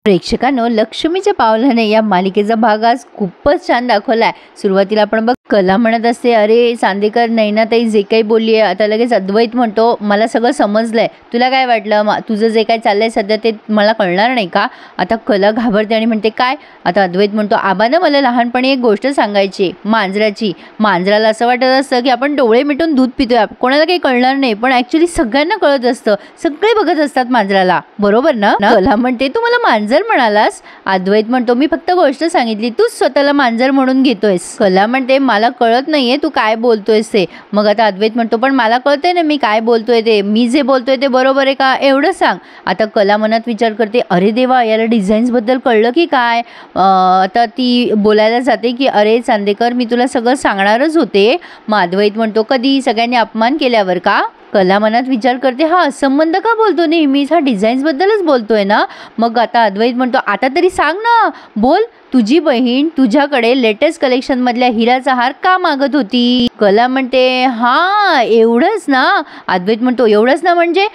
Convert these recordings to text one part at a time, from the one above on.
प्रेक्षकांनो, लक्ष्मीच्या पावलाने या मालिकेचा भाग आज खूपच छान दाखवलाय। सुरुवातीला आपण बघ कला म्हणत असते, अरे चांदेकर नैनाताई जे काही बोलली आहे, आता लगेच अद्वैत म्हणतो मला सगळं समजलंय, तुला काय वाटलं तुझं जे काय चाललंय सध्या ते मला कळणार नाही का? आता कला घाबरते आणि म्हणते काय? आता अद्वैत म्हणतो आबानं मला लहानपणी एक गोष्ट सांगायची मांजराची। मांजराला असं वाटत असतं की आपण डोळे मिटून दूध पितोय, कोणाला काही कळणार नाही, पण ऍक्च्युली सगळ्यांना कळत असतं, सगळे बघत असतात मांजराला, बरोबर ना? कला म्हणते तू मला मांजर म्हणालास? अद्वैत म्हणतो मी फक्त गोष्ट सांगितली, तू स्वतःला मांजर म्हणून घेतोयस। कला म्हणते मला कळत नाहीये तू काय बोलतोयस ते। मग आता अद्वैत म्हणतो पण मला कळतंय ना मी काय बोलतोय ते, मी जे बोलतोय ते बरोबर आहे का एवढं सांग। आता कला मनात विचार करते, अरे देवा याला डिझाईन्स बद्दल कळलं की काय? आता ती बोलायला जाते की अरे चांदेकर मी तुला सगळं सांगणारच होते। मग अद्वैत म्हणतो कधी? सगळ्यांनी अपमान केल्यावर का? कला मनात विचार करते हा असंबंध का बोलतो नेहमीच, हा डिझाईन्स बद्दलच बोलतोय ना? मग आता अद्वैत म्हणतो आता तरी सांग ना, बोल, तुझी बहीण तुझ्याकडे लेटेस्ट कलेक्शन मधल्या हिराचा हार का मागत होती? कला म्हणते हा एवढंच ना? अद्वैत म्हणतो एवढंच ना म्हणजे?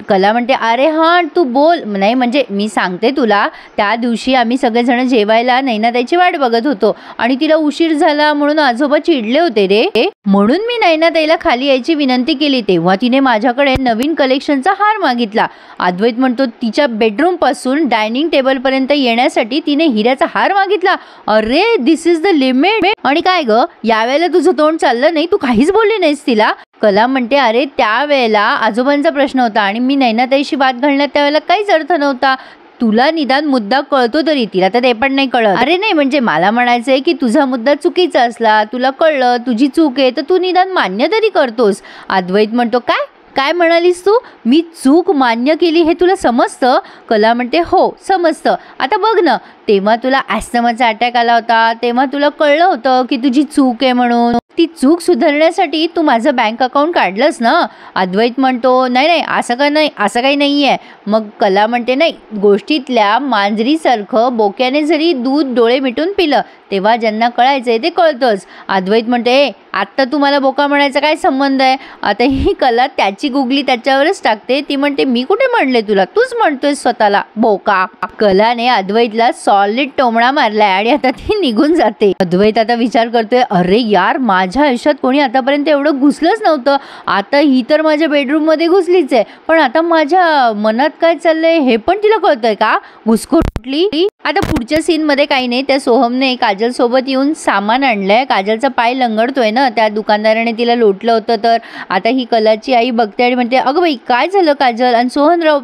कला म्हणते अरे हा तू बोल, नाही म्हणजे मी सांगते तुला, त्या दिवशी आम्ही सगळेजण जेवायला नैनाताईची वाट बघत होतो आणि तिला उशीर झाला म्हणून आजोबा चिडले होते रे, म्हणून मी नैनाताईला खाली यायची विनंती केली, तेव्हा तिने माझ्याकडे नवीन कलेक्शनचा हार मागितला। अद्वैत म्हणतो तिच्या बेडरूम पासून डायनिंग टेबल पर्यंत येण्यासाठी तिने हिऱ्याचा हार मागितला? अरे दिस इज द लिमिट। आणि काय ग यावेळेला तुझं तोंड चाललं नाही, तू काहीच बोलली नाहीस तिला? कला म्हणते अरे त्यावेळेला आजोबांचा प्रश्न होता आणि मी नैनाताईशी वाद घालण्यात त्यावेळेला काहीच अर्थ नव्हता, तुला निदान मुद्दा कळतो तरी, तिला तर ते पण नाही कळत। अरे नाही म्हणजे मला म्हणायचंय की तुझा मुद्दा चुकीचा असला, तुला कळलं तुझी चूक आहे तर तू निदान मान्य तरी करतोस। अद्वैत म्हणतो काय काय म्हणालीस तू? मी चूक मान्य केली हे तुला समजतं? कला म्हणते हो समजतं। आता बघ ना, तेव्हा तुला ॲस्थमाचा अटॅक आला होता, तेव्हा तुला कळलं होतं की तुझी चूक आहे म्हणून, ती चूक सुधारण्यासाठी तू माझं बँक अकाउंट काढलंस ना? अद्वैत म्हणतो नाही नाही असं का नाही, असं काही नाही आहे। मग कला म्हणते नाही, गोष्टीतल्या मांजरीसारखं बोक्याने जरी दूध डोळे मिटून पिलं तेव्हा ज्यांना कळायचंय ते कळतंच। अद्वैत म्हणते आत्ता तू मला बोका म्हणायचा काय संबंध आहे? आता ही कला त्याची गुगली त्याच्यावरच टाकते, ती म्हणते मी कुठे म्हणले तुला, तूच म्हणतोय स्वतःला बोका। कलाने अद्वैतला सॉलिड टोमणा मारलाय आणि आता ती निघून जाते। अद्वैत आता विचार करतोय अरे यार माझ्या आयुष्यात कोणी आतापर्यंत एवढं घुसलंच नव्हतं, आता ही तर माझ्या बेडरूम मध्ये घुसलीच आहे, पण आता माझ्या मनात काय चाललंय हे पण तिला कळतंय का? घुसखोर कुठली? आता पुढच्या सीन मध्ये काही नाही, त्या सोहमने काजल सोबत येऊन सामान आणलंय, काजलचा पाय लंगडतोय ना, त्या दुकानदाराने तिला लोटलं होतं, तर आता ही कलाची आई बघते आणि म्हणते अगं बाई काय झालं काजल? आणि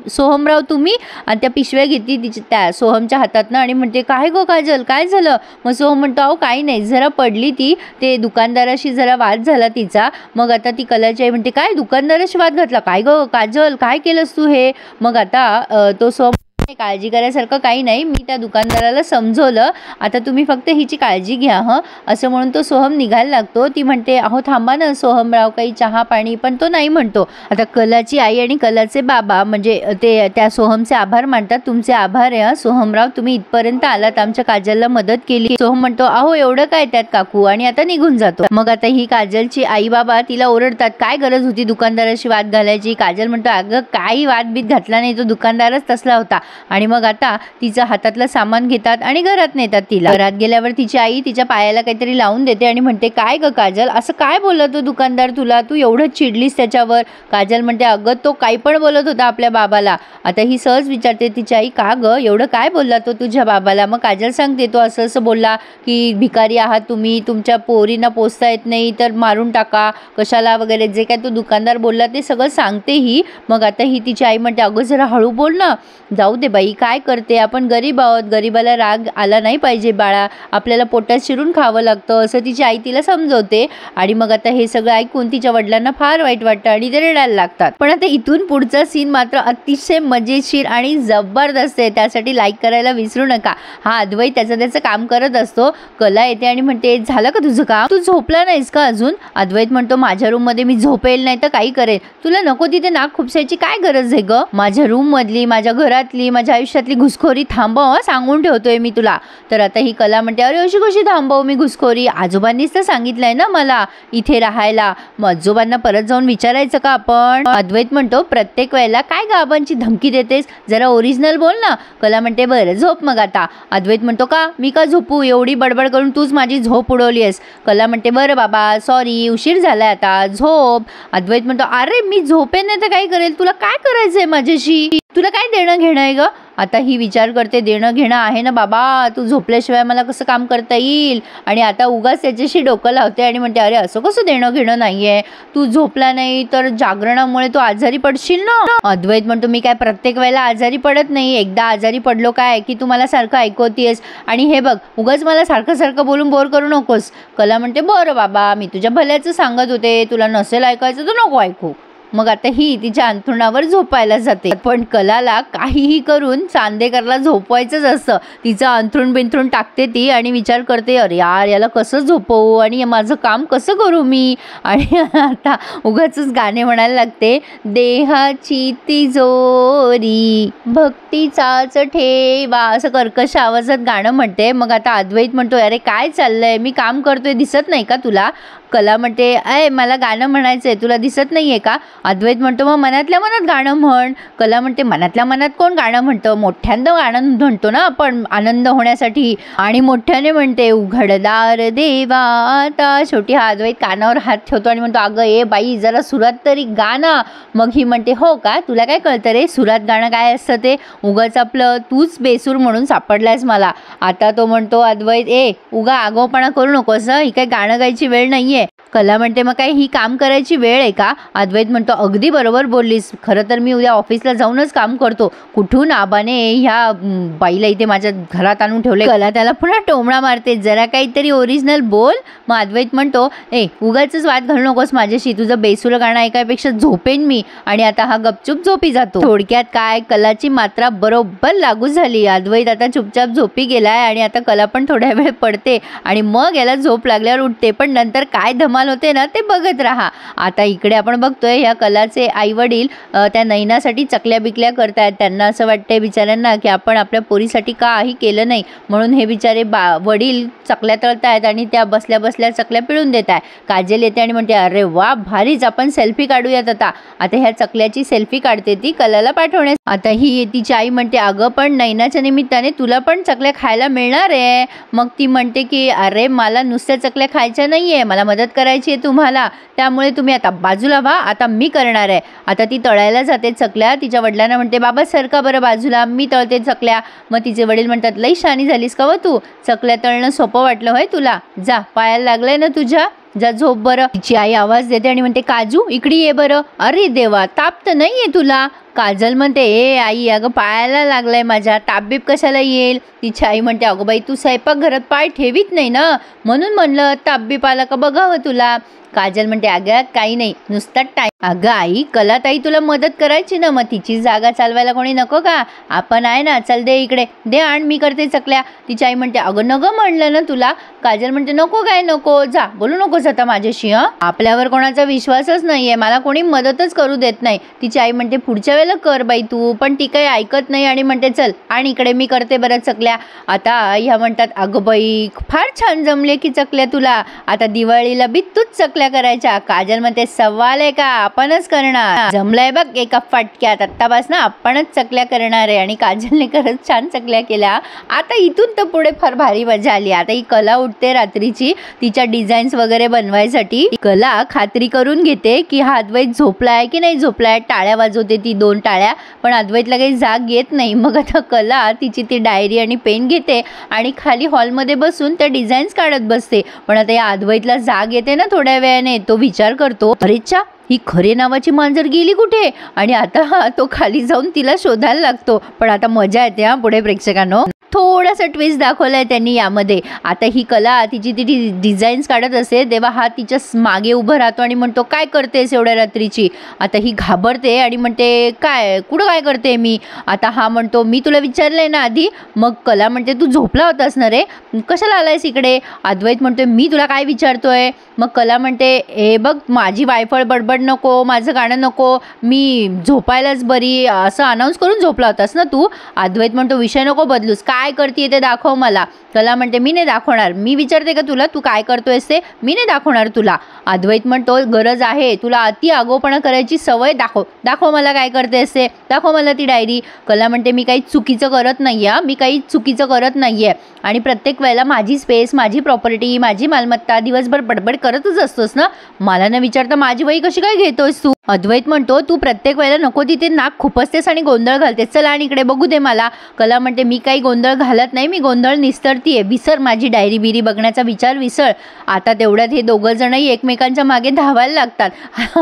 सोहमराव तुम्ही? आणि त्या पिशव्या घेतली त्या सोहमच्या हातात ना आणि म्हणते काय गो काजल काय झालं? मग सोहम म्हणतो अहो काही नाही, जरा पडली ती, ते दुकानदाराशी जरा वाद झाला तिचा। मग आता ती कलाची आई म्हणते काय दुकानदाराशी वाद घातला? काय गो काजल काय केलंस तू हे? मग आता तो सोहम काळजी करायसारखं काही नाही, मी त्या दुकानदाराला समजवलं, आता तुम्ही फक्त हिची काळजी घ्या हं, असं म्हणून तो सोहम निघायला लागतो। ती म्हणते अहो थांबा ना सोहमराव, काही चहा पाणी, पण तो नाही म्हणतो। आता कलाची आई आणि कलाचे बाबा म्हणजे ते त्या सोहमचे आभार मानतात, तुमचे आभार आहे सोहमराव, तुम्ही इथपर्यंत आलात, आमच्या काजलला मदत केली। सोहम म्हणतो अहो एवढं काय त्यात काकू, आणि आता निघून जातो। मग आता ही काजलची आई बाबा तिला ओरडतात काय गरज होती दुकानदाराशी वाद घालायची? काजल म्हणतो अगं काही वाद बीत घातला नाही, तो दुकानदारच तसला होता। आणि मग आता तिचं हातातलं सामान घेतात आणि घरात नेतात तिला। घरात गेल्यावर तिची आई तिच्या पायाला काहीतरी लावून देते आणि म्हणते काय ग काजल असं काय बोलला तो दुकानदार तुला, तू एवढं चिडलीस त्याच्यावर? काजल म्हणते अगं तो काही पण बोलत होता आपल्या बाबाला। आता ही सहज विचारते तिची आई का ग एवढं काय बोलला तो तुझ्या बाबाला? मग काजल सांगते तो असं असं बोलला की भिकारी आहात तुम्ही, तुमच्या पोरींना पोचता येत नाही तर मारून टाका कशाला वगैरे, जे काय तो दुकानदार बोलला ते सगळं सांगते ही। मग आता ही तिची आई म्हणते अगं जरा हळू बोल ना, जाऊ दे बाई काय करते, आपण गरीब आहोत, गरीबाला राग आला नाही पाहिजे बाळा, आपल्याला पोटात शिरून खावं लागतं, असं तिची आई तिला समजवते। आणि मग आता हे सगळं ऐकून तिच्या वडिलांना फार वाईट वाटतं आणि ते रडायला लागतात। पण आता इथून पुढचा सीन मात्र अतिशय मजेशीर आणि जबरदस्त आहे, त्यासाठी लाईक करायला विसरू नका। हा अद्वैत त्याचं काम करत असतो, कला येते आणि म्हणते झालं का तुझं काम, तू झोपला नाहीस का अजून? अद्वैत म्हणतो माझ्या रूम मध्ये मी झोपेल नाही तर काही करेल, तुला नको तिथे नाक खुपसायची काय गरज आहे ग? माझ्या रूम मधली, माझ्या घरातली, माझ्या आयुष्यातली घुसखोरी थांबव, सांगून ठेवतोय मी तुला. तर आता ही कला म्हणते अरे अशी कशी थांबव मी घुसखोरी, आजोबांनीच तर सांगितलंय ना मला इथे राहायला, मग आजोबांना परत जाऊन विचारायचं का आपण. अद्वैत म्हणतो प्रत्येक वेळेला काय गाबांची धमकी देतेस, जरा ओरिजिनल बोल ना. कला म्हणते बरं झोप मग आता. अद्वैत म्हणतो का मी का झोपू, एवढी बडबड करून तूच माझी झोप उडवली आहेस. कला म्हणते बरं बाबा सॉरी, उशीर झालाय आता झोप. अद्वैत म्हणतो अरे मी झोपेन नाही तर काय करेल, तुला काय करायचंय माझ्याशी, तुला काय देणं घेणं आहे ग. आता ही विचार करते देणं घेणं आहे ना बाबा, तू झोपल्याशिवाय मला कसं काम करता येईल. आणि आता उगाच त्याच्याशी डोकं लावते आणि म्हणते अरे असं कसं देणं घेणं नाहीये, तू झोपला नाही तर जागरणामुळे तू आजारी पडशील ना. अद्वैत म्हणतो मी काय प्रत्येक वेळेला आजारी पडत नाही, एकदा आजारी पडलो काय की तू मला सारखं ऐकवतेस, आणि हे बघ उगाच मला सारखं सारखं बोलून बोर करू नकोस. कला म्हणते बरं बाबा मी तुझ्या भल्याचं सांगत होते, तुला नसेल ऐकायचं तर नको ऐकू. मग आता ही तिच्या अंथरुणावर झोपायला जाते. पण कलाला काहीही करून चांदेकरला झोपवायचंच असतं. तिचं अंथरूण बिंथरूण टाकते ती आणि विचार करते अरे यार याला कसं झोपवू आणि माझं काम कसं करू मी. आणि आता उगाचच गाणे म्हणायला लागते, देहाची तिजोरी भक्तीचाच ठेवा, असं कर्कश आवाजात गाणं म्हणते. मग आता अद्वैत म्हणतो अरे काय चाललंय, मी काम करतोय दिसत नाही का तुला. कला म्हणते अय मला गाणं म्हणायचंय, तुला दिसत नाहीये का. अद्वैत म्हणतो मग मनातल्या मनात गाणं म्हण. कला म्हणते मनातल्या मनात कोण गाणं म्हणतं, मोठ्यांदा गाणं म्हणतो ना आपण आनंद होण्यासाठी. आणि मोठ्याने म्हणते उघडदार देवा आता. शेवटी हा अद्वैत कानावर हात ठेवतो आणि म्हणतो अगं ए बाई जरा सुरात तरी गाणं. मग ही म्हणते हो का, तुला काय कळतं रे सुरात गाणं काय असतं ते, उगाच आपलं तूच बेसूर म्हणून सापडलायस मला. आता तो म्हणतो अद्वैत ए उगा आगाऊपणा करू नकोस, ही काय गाणं गायची वेळ नाहीये. कला म्हणते मग काय ही काम करायची वेळ आहे का. अद्वैत म्हणतो अगदी बरोबर बोललीस, खरं तर मी उद्या ऑफिसला जाऊनच काम करतो, कुठून आबाने ह्या बाईला इथे माझ्या घरात आणून ठेवले. कला त्याला पुन्हा टोमणा मारते, जरा काहीतरी ओरिजिनल बोल. मग अद्वैत म्हणतो ए उगाचच वाद घालू नकोस माझ्याशी, तुझं बेसूर गाणं ऐकायपेक्षा झोपेन मी. आणि आता हा गपचूप झोपी जातो. थोडक्यात काय कलाची मात्रा बरोबर लागू झाली. अद्वैत आता चुपचाप झोपी गेलाय आणि आता कला पण थोड्या वेळ पडते आणि मग याला झोप लागल्यावर उठते. पण नंतर काय धमाल होते ना ते बघत राहा. आता इकडे आपण बघतोय ह्या कलाचे आई वडील त्या नैनासाठी चकल्या बिकल्या करतायत. त्यांना असं वाटतंय बिचाऱ्यांना की आपण आपल्या पोरीसाठी काही केलं नाही, म्हणून हे बिचारे वडील चकल्या तळतायत आणि त्या बसल्या बसल्या चकल्या पिळून देत आहे. काजल येते आणि म्हणते अरे वा भारीच, आपण सेल्फी काढूयात आता. आता ह्या चकल्याची सेल्फी काढते ती कलाला पाठवण्यास. आता ही तिची आई म्हणते अगं पण नैनाच्या निमित्ताने तुला पण चकल्या खायला मिळणार आहे. मग ती म्हणते की अरे मला नुसत्या चकल्या खायच्या नाहीये, मला मदत करायची आहे तुम्हाला, त्यामुळे तुम्ही आता बाजूला व्हा, आता मी करणार आहे. आता ती तळायला जाते चकल्या. तिच्या वडिलांना म्हणते बाबा सरका बरं बाजूला, मी तळते चकल्या. मग तिचे वडील म्हणतात लई शानी झालीस का व तू, चकल्या तळणं सोपं वाटलं होय तुला, जा पायाला लागलंय ना तुझ्या, जा झोप बरं. तिची आई आवाज देते आणि म्हणते काजू इकडे ये बरं. अरे देवा ताप तर नाहीये तुला. काजल म्हणते ए आई अगं पायाला लागलाय माझ्या, तापबीप कशाला येईल. तिची आई म्हणते अगं बाई तू स्वयंपाकघरात पाय ठेवीत नाही ना, म्हणून म्हणलं तापबीप आला का बघावं तुला. काजल म्हणते अगं काही नाही नुसता टाईम. अगं आई कलाताई तुला मदत करायची ना, मग तिची जागा चालवायला कोणी नको का, आपण आहे ना, चल दे इकडे दे आण मी करते चकल्या. तिची आई म्हणते अगं नको म्हणलं ना तुला. काजल म्हणते नको काय नको, जा बोलू नकोस आता माझ्याशी. आपल्यावर कोणाचा विश्वासच नाहीये, मला कोणी मदतच करू देत नाही. तिची आई म्हणते पुढच्या वेळेला कर बाई तू, पण ती काही ऐकत नाही आणि म्हणते चल आणि इकडे मी करते बरं चकल्या. आता ह्या म्हणतात अगं बाई फार छान जमले की चकल्या तुला, आता दिवाळीला बी तूच चकल्या करायच्या. काजल म्हणते सवाल आहे का, आपणच करणार, जमलाय बघ एका फटक्यात, आत्तापासून आपणच चकल्या करणार आहे. आणि काजलने खरंच छान चकल्या केल्या. आता इथून तर पुढे फार भारी मजा आली. आता ही कला उठते रात्रीची तिच्या डिझाईन्स वगैरे बनवायसाठी. कला खात्री करून घेते की हा अद्वैत झोपलाय की नाही झोपलाय, टाळ्या वाजवते ती 2 टाळ्या, पण अद्वैतला काही जाग येत नाही. मग आता कला तिची ती डायरी आणि पेन घेते आणि खाली हॉलमध्ये बसून त्या डिझाईन्स काढत बसते. पण आता या अद्वैतला जाग येते ना थोड्या वेळाने, तो विचार करतो अरेच्छा ही खरे नावाची मांजर गेली कुठे, आणि आता तो खाली जाऊन तिला शोधायला लागतो. पण आता मजा येते पुढे प्रेक्षकांनो. थोडासा ट्विस्ट दाखवलाय त्यांनी यामध्ये. आता ही कला तिची ती डिझाईन्स काढत असते तेव्हा हा तिच्या मागे उभं राहतो आणि म्हणतो, काय करतेस एवढ्या रात्रीची? आता ही घाबरते आणि म्हणते, काय कुठं काय करते मी? आता हा म्हणतो, मी तुला विचारलंय ना आधी. मग कला म्हणते, तू झोपला होतास ना रे, कशाला आलायस इकडे? अद्वैत म्हणतोय, मी तुला काय विचारतोय? मग कला म्हणते, हे बघ, माझी वायफळ बडबड नको, माझं गाणं नको, मी झोपायलाच बरी, असं अनाऊन्स करून झोपला होतास ना तू? अद्वैत म्हणतो, विषय नको बदलूस, काय करते ते दाखव मला. कला म्हणते, मी नाही दाखवणार. मी विचारते का तुला तू काय करतोयस ते? मी नाही दाखवणार तुला. अद्वैत म्हणतो, गरज आहे, तुला अति आगाऊपणा करायची सवय, दाखव मला काय करतेस ते, दाखव मला ती डायरी. कला म्हणते, मी काही चुकीचं करत नाही आहे, मी काही चुकीचं करत नाही आहे. आणि प्रत्येक वेळेला माझी स्पेस, माझी प्रॉपर्टी, माझी मालमत्ता दिवसभर बडबड करतच असतोस ना, मला न विचारता माझी वही कशी काय घेतोस तू? अद्वैत म्हणतो, तू प्रत्येक वेळेला नको तिथे नाक खुपसतेस आणि गोंधळ घालतेस, चला आणि इकडे बघू दे मला. कला म्हणते, मी काही गोंधळ घालत नाही, मी गोंधळ निस्तरतीये, विसर माझी डायरी बिरी बघण्याचा विचार विसर. आता तेवढ्यात हे दोघं जणही एकमेकांच्या मागे धावायला लागतात.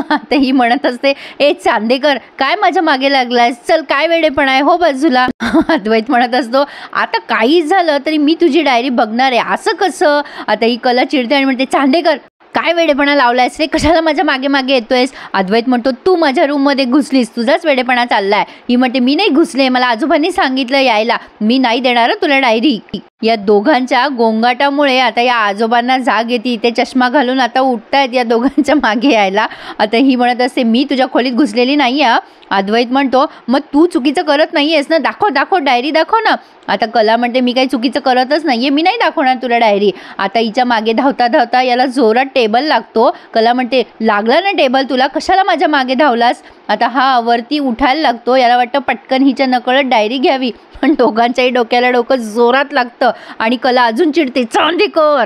आता ही म्हणत असते, ए चांदेकर, काय माझ्या मागे लागलायस, चल काय वेडेपणा आहे, हो बाजूला. अद्वैत म्हणत असतो, आता काही झालं तरी मी तुझी डायरी बघणार आहे, असं कसं? आता ही कला चिडते आणि म्हणते, चांदेकर, काय वेडेपणा लावलायस रे, कशाला माझ्या मागे मागे येतोयस? अद्वैत म्हणतो, तू माझ्या रूममध्ये घुसलीस, तुझाच वेडेपणा चाललाय. ही म्हणते, मी नाही घुसले, मला आजोबांनी सांगितलं यायला, मी नाही देणार तुला डायरी. या दोघांच्या गोंगाटामुळे आता या आजोबांना जाग येते, ते चष्मा घालून आता उठतायत या दोघांच्या मागे यायला. आता ही म्हणत असते, मी तुझ्या खोलीत घुसलेली नाही आहे. अद्वैत म्हणतो, मग तू चुकीचं करत नाहीयेस ना, दाखव डायरी दाखव ना. आता कला म्हणते, मी काही चुकीचं करतच नाहीये, मी नाही दाखवणार तुला डायरी. आता हिच्या मागे धावता धावता याला जोरात टेबल लागतो. कला म्हणते, लागला ना टेबल तुला, कशाला माझ्या मागे धावलास? आता हा वरती उठायला लागतो, याला वाटतं पटकन हिच्या नकळत डायरी घ्यावी, पण दोघांच्याही डोक्याला डोकं जोरात लागतं आणि कला अजून चिडते, चांदेकर.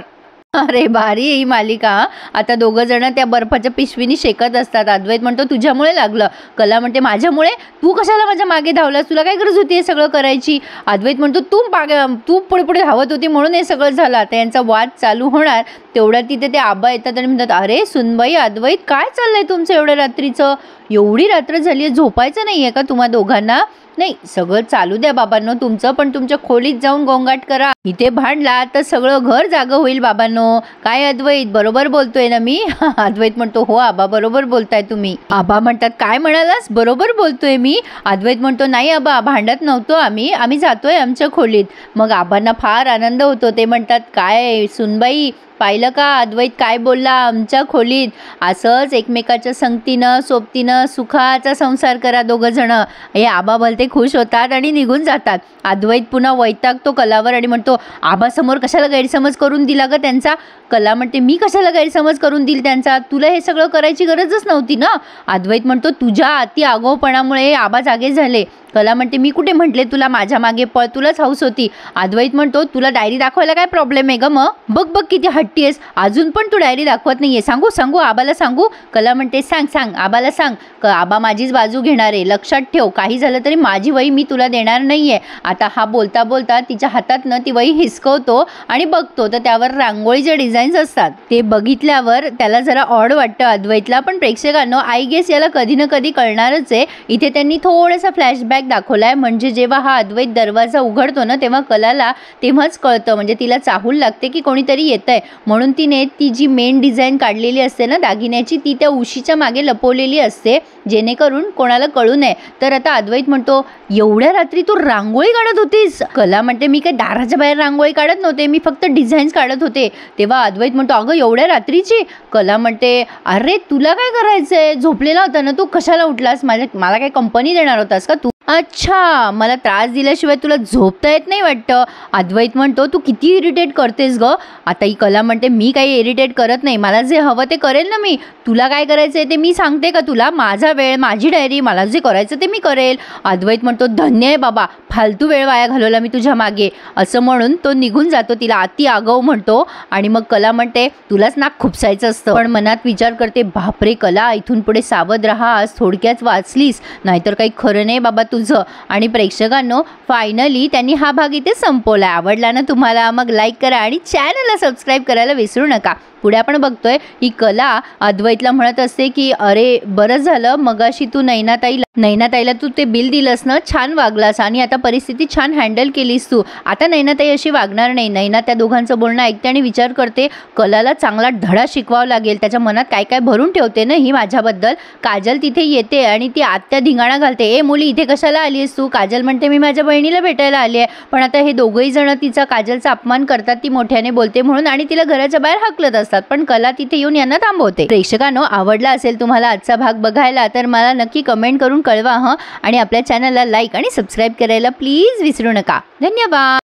अरे भारी ही मालिका. आता दोघं जण त्या बर्फाच्या पिशवीनी शेकत असतात. अद्वैत म्हणतो, तुझ्यामुळे लागलं. कला म्हणते, माझ्यामुळे? तू कशाला माझ्या मागे धावलास, तुला काय गरज होती हे सगळं करायची? अद्वैत म्हणतो, तू पुढे पुढे धावत होती म्हणून हे सगळं झालं. आता यांचा वाद चालू होणार तेवढ्यात तिथे ते आबा येतात आणि म्हणतात, अरे सुनबाई, अद्वैत, काय चाललंय तुमचं एवढ्या रात्रीचं? एवढी रात्र झाली आहे, झोपायचं नाही आहे का तुम्हा दोघांना? नाही, सगळं चालू द्या बाबांनो तुमचं, पण तुमच्या खोलीत जाऊन गोंगाट करा. इथे भांडला तर सगळं घर जागं होईल बाबांनो. काय अद्वैत, बरोबर बोलतोय ना मी? अद्वैत म्हणतो, हो आबा, बरोबर बोलताय तुम्ही. आबा म्हणतात, काय म्हणालास, बरोबर बोलतोय मी? अद्वैत म्हणतो, नाही आबा, भांडत नव्हतो आम्ही जातोय आमच्या खोलीत. मग आबांना फार आनंद होतो. ते म्हणतात, काय सुनबाई, पाहिलं का अद्वैत काय बोलला, आमच्या खोलीत असंच एकमेकाच्या संगतीनं सोबतीनं सुखाचा संसार करा दोघं जण. हे आबा भलते खुश होतात आणि निघून जातात. अद्वैत पुन्हा वैतागतो कलावर आणि म्हणतो, आबासमोर कशाला गैरसमज करून दिला ग त्यांचा? कला म्हणते, मी कशाला गैरसमज करून दिल त्यांचा, तुला हे सगळं करायची गरजच नव्हती ना. अद्वैत म्हणतो, तुझ्या अति आगाऊपणामुळे आबा जागे झाले. कला म्हणते, मी कुठे म्हटले तुला माझ्या मागे पळ, तुलाच हौस होती. अद्वैत म्हणतो, तुला डायरी दाखवायला काय प्रॉब्लेम आहे ग? मग बघ किती हट्टी आहेस, अजून पण तू डायरी दाखवत नाहीये. सांगू आबाला सांगू? कला म्हणते, सांग आबाला सांग. आबा माझीच बाजू घेणार आहे, लक्षात ठेव, काही झालं तरी माझी वही मी तुला देणार नाहीये. आता हा बोलता बोलता तिच्या हातातनं ती वही हिसकवतो आणि बघतो तर त्यावर रांगोळीचे डिझाईन्स असतात. ते बघितल्यावर त्याला जरा ऑड वाटतं अद्वैतला, पण प्रेक्षकांनो आय गेस याला कधी ना कधी कळणारच आहे. इथे त्यांनी थोडासा फ्लॅशबॅक दाखवलाय, म्हणजे जेव्हा हा अद्वैत दरवाजा उघडतो ना तेव्हा कलाला तेव्हाच कळतं, म्हणजे तिला चाहूल लागते की कोणीतरी येतंय. म्हणून तिने ती जी मेन डिझाईन काढलेली असते ना दागिन्याची, ती त्या उशीच्या मागे लपवलेली असते जेणेकरून कोणाला कळू नये. तर आता अद्वैत म्हणतो, एवढ्या रात्री तू रांगोळी काढत होतीस? कला म्हणते, मी काही दाराच्या बाहेर रांगोळी काढत नव्हते, मी फक्त डिझाईन्स काढत होते. तेव्हा अद्वैत म्हणतो, अगं एवढ्या रात्रीची? कला म्हणते, अरे तुला काय करायचंय, झोपलेला होता ना तू, कशाला उठलास? मला काय कंपनी देणार होतास का तू? अच्छा, मला त्रास दिल्याशिवाय तुला झोपता येत नाही वाटतं. अद्वैत म्हणतो, तू किती इरिटेट करतेस ग? आता ही कला म्हणते, मी काही इरिटेट करत नाही, मला जे हवं ते करेल ना मी. तुला काय करायचंय ते मी सांगते का तुला? माझा वेळ, माझी डायरी, मला जे करायचं ते मी करेल. अद्वैत म्हणतो, धन्य आहे बाबा, फालतू वेळ वाया घालवला मी तुझ्या मागे. असं म्हणून तो निघून जातो, तिला अति आगाऊ म्हणतो. आणि मग कला म्हणते, तुलाच नाक खुपसायचं असतं. पण मनात विचार करते, बापरे कला, इथून पुढे सावध राहा, आज थोडक्यात वाचलीस, नाहीतर काही खरं नाही बाबा तुझं. आणि प्रेक्षकांनो, फायनली त्यांनी हा भाग इथे संपवला. आवडला ना तुम्हाला? मग लाईक करा आणि चॅनलला सबस्क्राईब करायला विसरू नका. पुढे आपण बघतोय ही कला अद्वैतला म्हणत असते की अरे बरं झालं मगाशी तू नैनाताईला तू ते बिल दिलंस ना, छान वागलास आणि आता परिस्थिती छान हँडल केलीस तू. आता नैनाताई अशी वागणार नाही. नैना त्या दोघांचं बोलणं ऐकते आणि विचार करते कलाला चांगला धडा शिकवावा लागेल. त्याच्या मनात काय काय भरून ठेवते ना ही माझ्याबद्दल. काजल तिथे येते आणि ती आत्या धिंगाणा घालते, ए मुली इथे कशाला आली आहेस तू. काजल म्हणते मी माझ्या बहिणीला भेटायला आली आहे. पण आता हे दोघंही जण तिचा काजलचा अपमान करतात, ती मोठ्याने बोलते म्हणून, आणि तिला घराच्या बाहेर हाकलत असतात. पण कला तिथे येऊन यांना थांबवते. प्रेक्षकांनो, आवडला असेल तुम्हाला आजचा भाग बघायला तर मला नक्की कमेंट करून कळवा आणि आपल्या चॅनलला लाईक आणि सबस्क्राईब करायला प्लीज विसरू नका. धन्यवाद.